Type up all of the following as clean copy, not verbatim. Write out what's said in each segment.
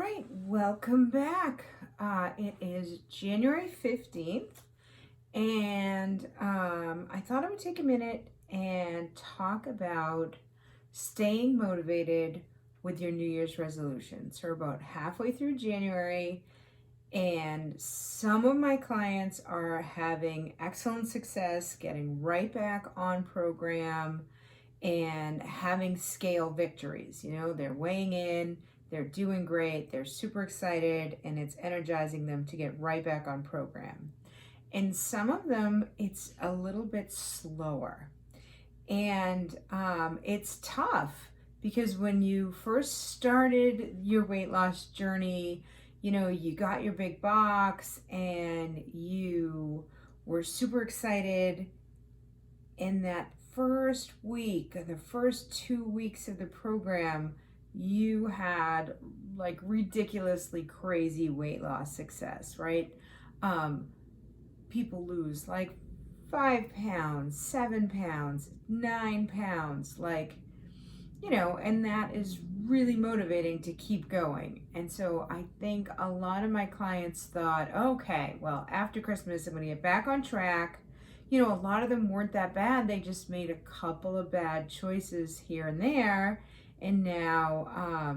right, welcome back. It is January 15th, and I thought I would take a minute and talk about staying motivated with your New Year's resolutions. So we're about halfway through January, and some of my clients are having excellent success getting right back on program and having scale victories. They're weighing in, they're doing great, they're super excited, and it's energizing them to get right back on program. And some of them, it's a little bit slower. And it's tough because when you first started your weight loss journey, you got your big box and you were super excited in that first week, the first 2 weeks of the program, you had like ridiculously crazy weight loss success, right? People lose like 5 pounds, 7 pounds, 9 pounds, and that is really motivating to keep going. And so I think a lot of my clients thought, okay, well, after Christmas, I'm going to get back on track. A lot of them weren't that bad. They just made a couple of bad choices here and there. And now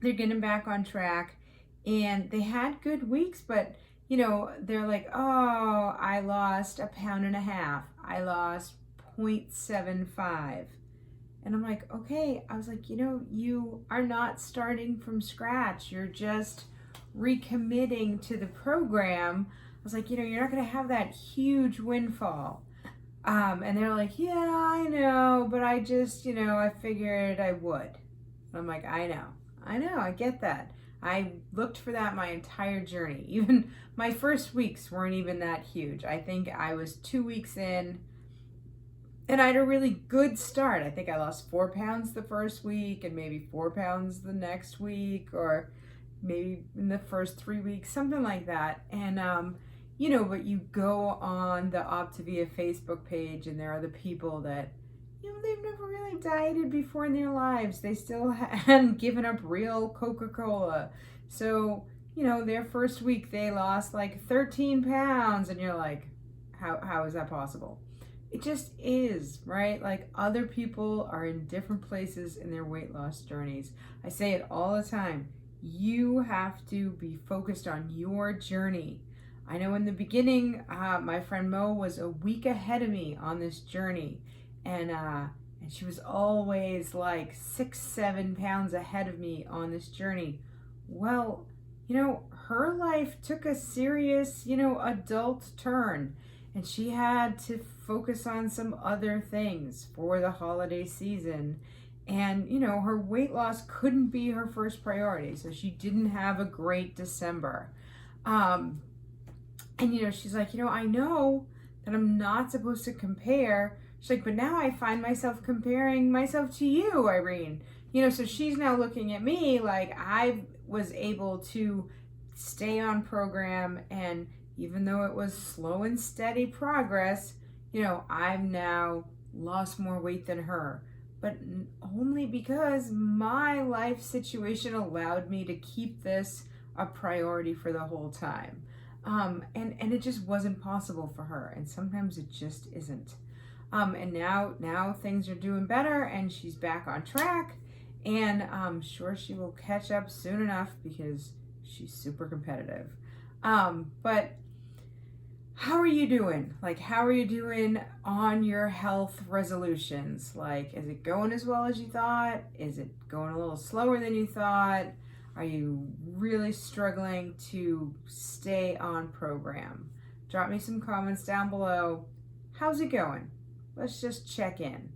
they're getting back on track. And they had good weeks, but, they're like, oh, I lost 1.5 pounds. I lost 0.75. And I'm like, okay. I was like, you are not starting from scratch. You're just recommitting to the program. I was like, you're not going to have that huge windfall. And they're like, yeah, I know, but I just, I figured I would. And I'm like, I know, I get that. I looked for that my entire journey. Even my first weeks weren't even that huge. I think I was 2 weeks in and I had a really good start. I think I lost 4 pounds the first week and maybe 4 pounds the next week, or maybe in the first 3 weeks, something like that. And, but you go on the Optavia Facebook page and there are the people that, they've never really dieted before in their lives. They still hadn't given up real Coca-Cola. So, their first week they lost like 13 pounds and you're like, how is that possible? It just is, right? Like, other people are in different places in their weight loss journeys. I say it all the time. You have to be focused on your journey. I know in the beginning, my friend Mo was a week ahead of me on this journey, and she was always like 6-7 pounds ahead of me on this journey. Well, her life took a serious, adult turn, and she had to focus on some other things for the holiday season. And, her weight loss couldn't be her first priority. So she didn't have a great December. And, she's like, I know that I'm not supposed to compare. She's like, but now I find myself comparing myself to you, Irene. So she's now looking at me like I was able to stay on program, and even though it was slow and steady progress, I've now lost more weight than her. But only because my life situation allowed me to keep this a priority for the whole time. And it just wasn't possible for her. And sometimes it just isn't. And now things are doing better and she's back on track. And I'm sure she will catch up soon enough because she's super competitive. But how are you doing? Like, how are you doing on your health resolutions? Like, is it going as well as you thought? Is it going a little slower than you thought? Are you really struggling to stay on program? Drop me some comments down below. How's it going? Let's just check in.